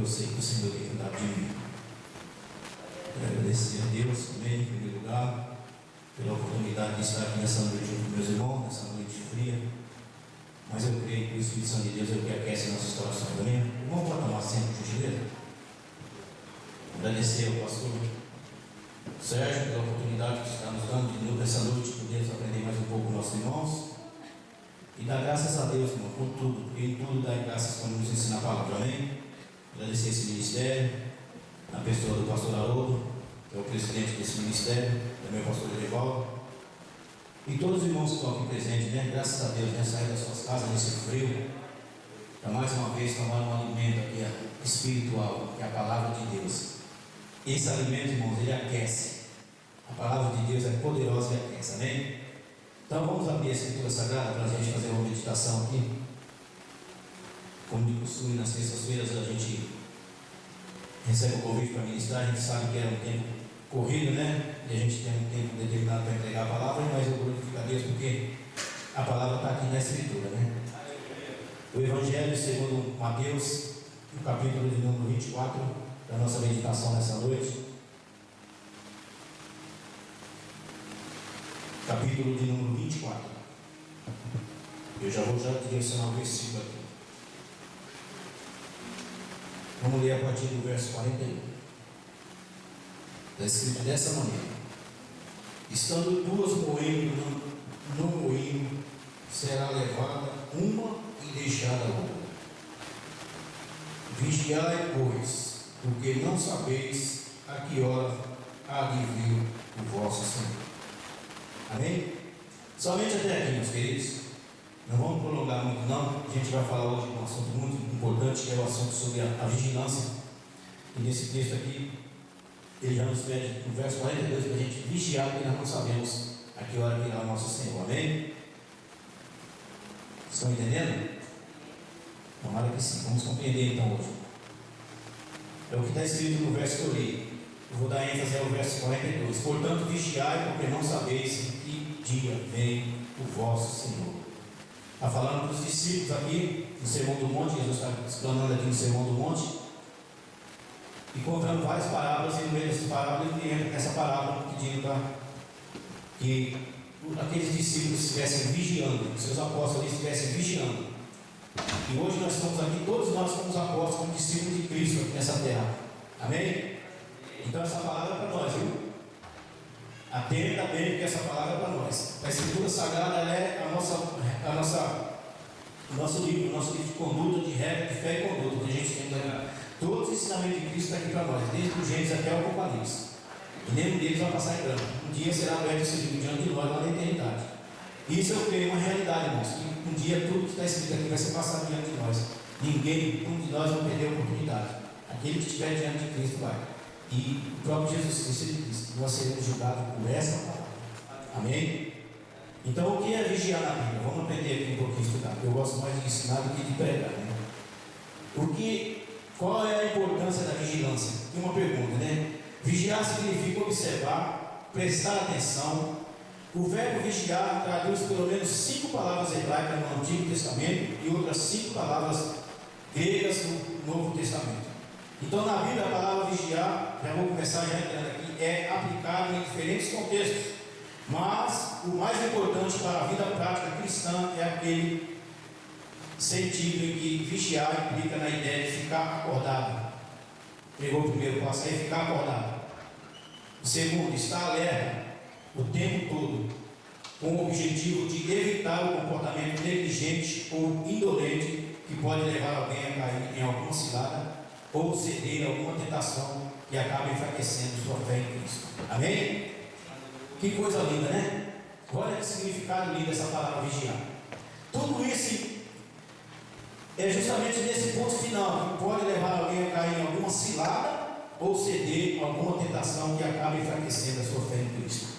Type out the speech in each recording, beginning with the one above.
eu sei que o Senhor tem cuidado de mim. Quero agradecer a Deus também, em primeiro lugar, pela oportunidade de estar aqui nessa noite junto com meus irmãos, nessa noite fria. Mas eu creio que o Espírito Santo de Deus é o que aquece nossas corações também. Vamos tomar sempre, por gentileza. Agradecer ao pastor Sérgio pela oportunidade que está nos dando de novo essa noite, podermos aprender mais um pouco com nossos irmãos. E dar graças a Deus, irmão, por tudo. E em tudo dar graças quando nos ensina a palavra, amém? Agradecer esse ministério, a pessoa do pastor Haroldo, que é o presidente desse ministério, também o pastor Edivaldo. E todos os irmãos que estão aqui presentes, né? Graças a Deus, né? Sair das suas casas nesse frio, para mais uma vez tomar um alimento aqui espiritual, que é a palavra de Deus. Esse alimento, irmãos, ele aquece. A palavra de Deus é poderosa e aquece, amém? Então vamos abrir a Escritura Sagrada para a gente fazer uma meditação aqui. Como de costume, nas sextas-feiras a gente recebe o convite para ministrar. A gente sabe que é um tempo corrido, né? E a gente tem um tempo determinado para entregar a palavra, mas eu glorifico a Deus porque a palavra está aqui na Escritura, né? O Evangelho segundo Mateus, o capítulo de número 24, da nossa meditação nessa noite. Capítulo de número 24. Eu já vou direcionar o versículo aqui. Vamos ler a partir do verso 41. Está escrito dessa maneira: estando duas moendo no moinho, será levada uma e deixada a outra. Vigiai, pois, porque não sabeis a que hora há de vir o vosso Senhor. Amém? Somente até aqui, meus queridos. Não vamos prolongar muito não. A gente vai falar hoje de um assunto muito importante, que é o assunto sobre a vigilância. E nesse texto aqui, ele já nos pede no verso 42 para a gente vigiar, porque nós não sabemos a que hora virá o nosso Senhor. Amém? Estão entendendo? Tomara que sim. Vamos compreender então hoje. É o que está escrito no verso que eu li. Eu vou dar ênfase ao verso 42. Portanto, vigiai, porque não sabeis em que dia vem o vosso Senhor. Está falando dos discípulos aqui no Sermão do Monte. Jesus está explanando aqui no Sermão do Monte e contando várias parábolas, e no meio dessas parábolas ele entra nessa parábola pedindo para que aqueles discípulos estivessem vigiando, que seus apóstolos estivessem vigiando. E hoje nós estamos aqui, todos nós somos apóstolos como discípulos de Cristo aqui nessa terra. Amém? Então essa palavra é para nós, viu? Atenda bem, porque essa palavra é para nós. A Escritura Sagrada ela é o nosso livro de conduta, de regra, de fé e conduta. Que a gente tem que lembrar. Todos os ensinamentos de Cristo estão aqui para nós, desde o Gênesis até o Apocalipse. E nenhum deles vai passar em branco. Um dia será aberto esse livro diante de nós lá na eternidade. Isso eu creio uma realidade, irmãos. Que um dia tudo que está escrito aqui vai ser passado diante de nós. Nenhum de nós vai perder a oportunidade. Aquele que estiver diante de Cristo vai. E o próprio Jesus Cristo ele disse que nós seremos julgados por essa palavra. Amém? Então o que é vigiar na Bíblia? Vamos aprender aqui um pouquinho estudar, porque eu gosto mais de ensinar do que de pregar, né? Qual é a importância da vigilância? Tem uma pergunta, né? Vigiar significa observar, prestar atenção. O verbo vigiar traduz pelo menos 5 palavras hebraicas no Antigo Testamento e outras 5 palavras gregas no Novo Testamento. Então na Bíblia a palavra vigiar, já vou começar já entrando aqui, é aplicada em diferentes contextos. Mas o mais importante para a vida prática cristã é aquele sentido em que vigiar implica na ideia de ficar acordado. Pegou o primeiro passo, é ficar acordado. O segundo, estar alerta o tempo todo, com o objetivo de evitar o comportamento negligente ou indolente que pode levar alguém a cair em alguma cilada ou ceder a alguma tentação que acaba enfraquecendo sua fé em Cristo. Amém? Que coisa linda, né? Olha que significado lindo essa palavra vigiar. Tudo isso é justamente nesse ponto final que pode levar alguém a cair em alguma cilada ou ceder a alguma tentação que acaba enfraquecendo a sua fé em Cristo.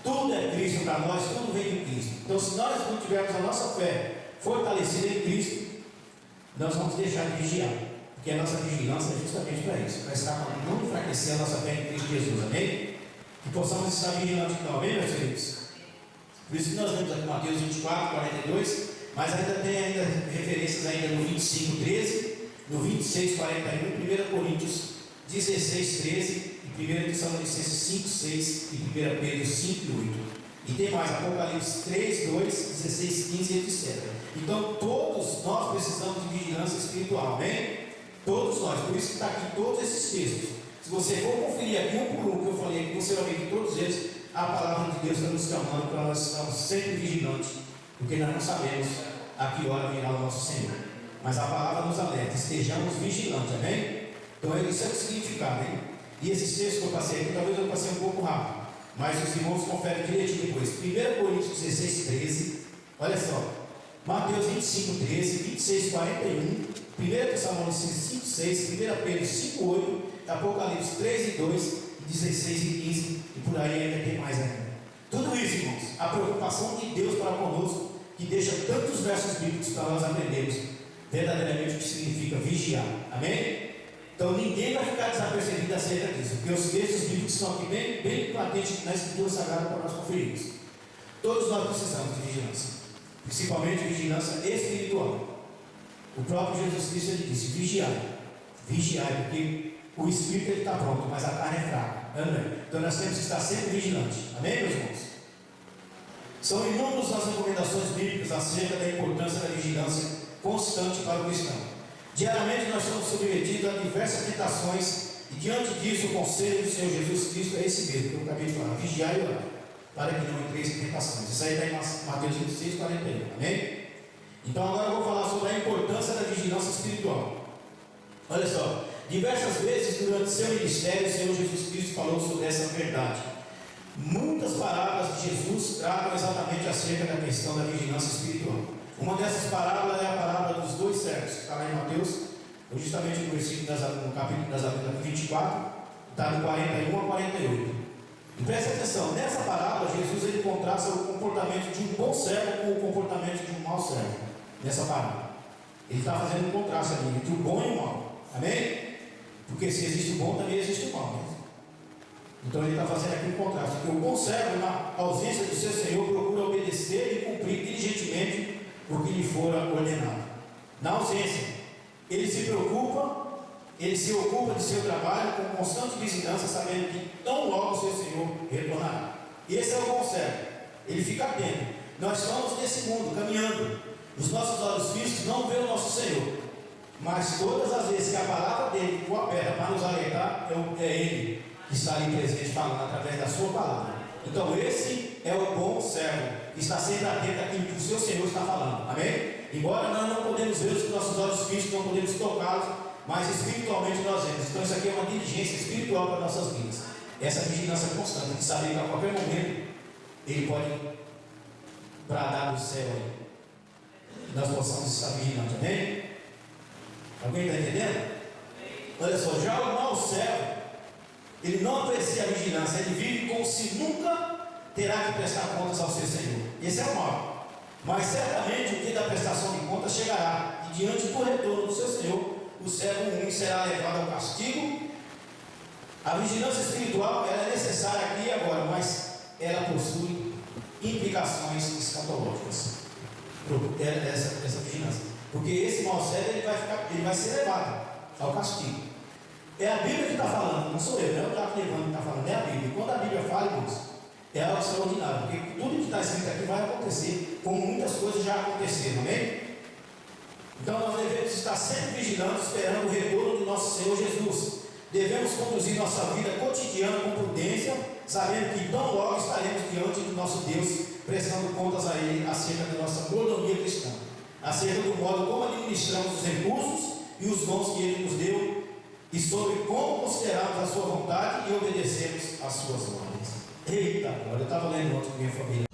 Tudo é Cristo para nós, tudo vem de Cristo. Então, se nós não tivermos a nossa fé fortalecida em Cristo, nós vamos deixar de vigiar. Porque a nossa vigilância é justamente para isso, para estar não enfraquecer a nossa fé em Cristo Jesus, amém? Que possamos estar vigilantes então, amém, meus queridos? Por isso que nós vemos aqui Mateus 24, 42, mas ainda tem referências ainda no 25, 13, no 26, 41, 1 Coríntios 16, 13, e 1 Tessalonicenses 5, 6 e 1 Pedro 5, 8. E tem mais, Apocalipse 3, 2, 16, 15, etc. Então todos nós precisamos de vigilância espiritual, amém? Todos nós, por isso que está aqui todos esses textos. Se você for conferir aqui um por um que eu falei aqui, você vai ver que todos eles, a palavra de Deus está nos chamando para nós estarmos sempre vigilantes, porque nós não sabemos a que hora virá o nosso Senhor. Mas a palavra nos alerta, estejamos vigilantes, amém? Então esse é o significado, hein? E esses textos que eu passei aqui, talvez eu passei um pouco rápido, mas os irmãos conferem direitinho depois. 1 Coríntios 16, 13, olha só, Mateus 25, 13, 26, 41, 1 Tessalonicenses 5, 6, 1 Pedro 5, 8, Apocalipse 3 e 2, 16 e 15, e por aí ainda tem mais ainda. Tudo isso, irmãos, a preocupação de Deus para conosco, que deixa tantos versos bíblicos para nós aprendermos verdadeiramente o que significa vigiar, amém? Então ninguém vai ficar desapercebido acerca disso, porque os textos bíblicos estão aqui bem patentes na Escritura Sagrada para nós conferirmos. Todos nós precisamos de vigilância, principalmente vigilância espiritual. O próprio Jesus Cristo ele disse: vigiai, porque o espírito está pronto, mas a carne é fraca, amém? Então nós temos que estar sempre vigilantes, amém, meus irmãos? São inúmeras as recomendações bíblicas acerca da importância da vigilância constante para o cristão. Diariamente nós somos submetidos a diversas tentações, e diante disso o conselho do Senhor Jesus Cristo é esse mesmo que eu acabei de falar: vigiai e orai, para que não entreis em tentações. Isso aí está em Mateus 26, 41, amém? Então agora eu vou falar sobre a importância da vigilância espiritual. Olha só, diversas vezes durante seu ministério o Senhor Jesus Cristo falou sobre essa verdade. Muitas parábolas de Jesus tratam exatamente acerca da questão da vigilância espiritual. Uma dessas parábolas é a parábola dos dois servos, que está lá em Mateus, justamente no versículo no capítulo das 24, está do 41 a 48. E preste atenção, nessa parábola Jesus ele contrasta o comportamento de um bom servo com o comportamento de um mau servo. Nessa parábola ele está fazendo um contraste ali entre o bom e o mau, amém? Porque se existe o bom, também existe o mal, né? Então ele está fazendo aqui um contraste, porque o bom servo, na ausência do seu Senhor, procura obedecer e cumprir diligentemente o que lhe fora ordenado. Na ausência, ele se preocupa, ele se ocupa de seu trabalho com constante vigilância, sabendo que tão logo o seu Senhor retornará. Esse é o bom servo, ele fica atento. Nós estamos nesse mundo caminhando, os nossos olhos físicos não veem o nosso Senhor, mas todas as vezes que a palavra dele coopera para nos alertar, é ele que está ali presente falando através da sua palavra. Então esse é o bom servo, que está sempre atento àquilo que o seu Senhor está falando, amém? Embora nós não podemos ver os nossos olhos físicos, não podemos tocá-los, mas espiritualmente nós vemos. Então isso aqui é uma diligência espiritual para nossas vidas, essa vigilância constante, de saber que a qualquer momento ele pode bradar do céu aí, que nós possamos estar vigilantes, amém? Alguém está entendendo? Olha só, já o mau servo, ele não aprecia a vigilância, ele vive como se nunca terá que prestar contas ao seu Senhor. Esse é o mal. Mas certamente o dia da prestação de contas chegará, e diante do retorno do seu Senhor, o servo ruim será levado ao castigo. A vigilância espiritual ela é necessária aqui e agora, mas ela possui implicações escatológicas. Essa vigilância, porque esse mau servo ele vai ser levado ao castigo. É a Bíblia que está falando, não sou eu, não é o Tiago Levando que está falando, é a Bíblia. E quando a Bíblia fala, irmãos, é algo extraordinário, porque tudo que está escrito aqui vai acontecer, como muitas coisas já aconteceram, amém? Então nós devemos estar sempre vigilantes, esperando o retorno do nosso Senhor Jesus. Devemos conduzir nossa vida cotidiana com prudência, sabendo que tão logo estaremos diante do nosso Deus, prestando contas a Ele acerca da nossa mordomia cristã, acerca do modo como administramos os recursos e os dons que Ele nos deu, e sobre como considerarmos a sua vontade e obedecemos às suas ordens. Eita, agora eu estava lendo ontem com minha família.